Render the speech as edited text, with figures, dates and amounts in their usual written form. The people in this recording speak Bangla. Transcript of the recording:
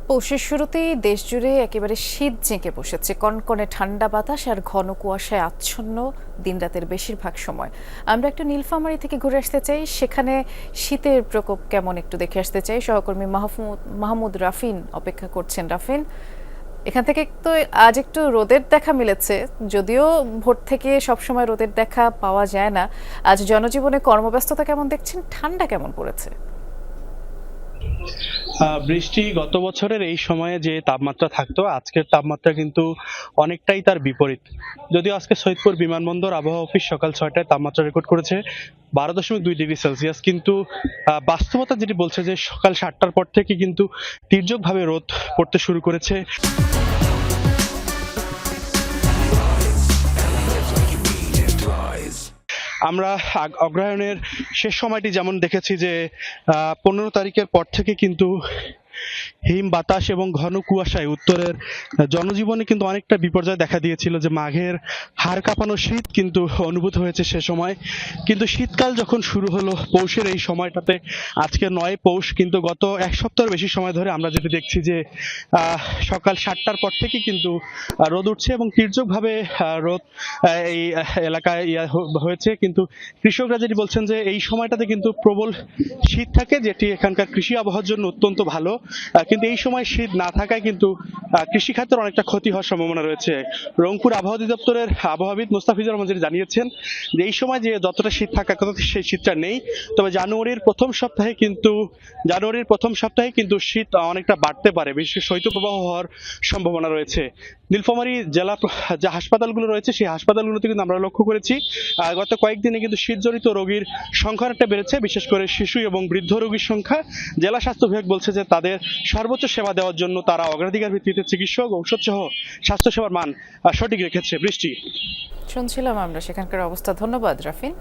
পৌষের শুরুতেই দেশজুড়ে একেবারে শীত জেঁকে বসেছে। কনকনে ঠান্ডা বাতাস আর ঘন কুয়াশায় আচ্ছন্ন দিনরাতের বেশিরভাগ সময়। আমরা একটু নীলফামারী থেকে ঘুরে আসতে চাই, সেখানে শীতের প্রকোপ কেমন একটু দেখে আসতে চাই। সহকর্মী মাহমুদ রাফিন অপেক্ষা করছেন। রাফিন, এখান থেকে তো আজ একটু রোদের দেখা মিলেছে, যদিও ভোর থেকে সবসময় রোদের দেখা পাওয়া যায় না। আজ জনজীবনে কর্মব্যস্ততা কেমন দেখছেন, ঠান্ডা কেমন পড়েছে? বৃষ্টি গত বছরের এই সময়ে যে তাপমাত্রা থাকতো, আজকের তাপমাত্রা কিন্তু অনেকটাই তার বিপরীত। যদিও আজকে সৈয়দপুর বিমানবন্দর আবহাওয়া অফিস সকাল 6টায় তাপমাত্রা রেকর্ড করেছে 12.2 ডিগ্রি সেলসিয়াস, কিন্তু বাস্তবতা যেটি বলছে যে সকাল 7টার পর থেকে কিন্তু তীর্যকভাবে রোদ পড়তে শুরু করেছে। আমরা অগ্রহায়ণের শেষ সময়টি যেমন দেখেছি যে 15 তারিখের পর থেকে কিন্তু হিম বাতাস এবং ঘন কুয়াশায় উত্তরের জনজীবনে কিন্তু অনেকটা বিপর্যয় দেখা দিয়েছিল, যে মাঘের হাড় কাঁপানো শীত কিন্তু অনুভূত হয়েছে সে সময়। কিন্তু শীতকাল যখন শুরু হলো পৌষের এই সময়টাতে, আজকে 9 পৌষ, কিন্তু গত এক সপ্তাহের বেশি সময় ধরে আমরা যেটা দেখছি যে সকাল 7টার পর থেকে কিন্তু রোদ উঠছে এবং তীর্যকভাবে রোদ এই এলাকায় হয়েছে। কিন্তু কৃষকরা যেটি বলছেন যে এই সময়টাতে কিন্তু প্রবল শীত থাকে, যেটি এখানকার কৃষি আবহাওয়ার জন্য অত্যন্ত ভালো। কিন্তু এই সময় শীত না থাকায় কিন্তু কৃষি খাতের অনেকটা ক্ষতি হওয়ার সম্ভাবনা রয়েছে। রংপুর আবহাওয়া অধিদপ্তরের আবহাওয়াবিদ মোস্তাফিজুর রহমান যেটি জানিয়েছেন যে এই সময় যে যতটা শীত থাকার কথা সেই শীতটা নেই, তবে জানুয়ারির প্রথম সপ্তাহে কিন্তু শীত অনেকটা বাড়তে পারে, বিশেষ করে শৈত্যপ্রবাহ হওয়ার সম্ভাবনা রয়েছে। নীলফামারী জেলা যে হাসপাতালগুলো রয়েছে সেই হাসপাতালগুলোতে কিন্তু আমরা লক্ষ্য করেছি গত কয়েকদিনে কিন্তু শীতজনিত রোগীর সংখ্যা অনেকটা বেড়েছে, বিশেষ করে শিশু এবং বৃদ্ধ রোগীর সংখ্যা। জেলা স্বাস্থ্য বিভাগ বলছে যে তাদের সর্বোচ্চ সেবা দেওয়ার জন্য তারা অগ্রাধিকার ভিত্তিতে চিকিৎসক, ঔষধ সহ স্বাস্থ্যসেবার মান সঠিক রেখেছে। বৃষ্টি, শুনছিলাম আমরা সেখানকার অবস্থা। ধন্যবাদ রাফিন।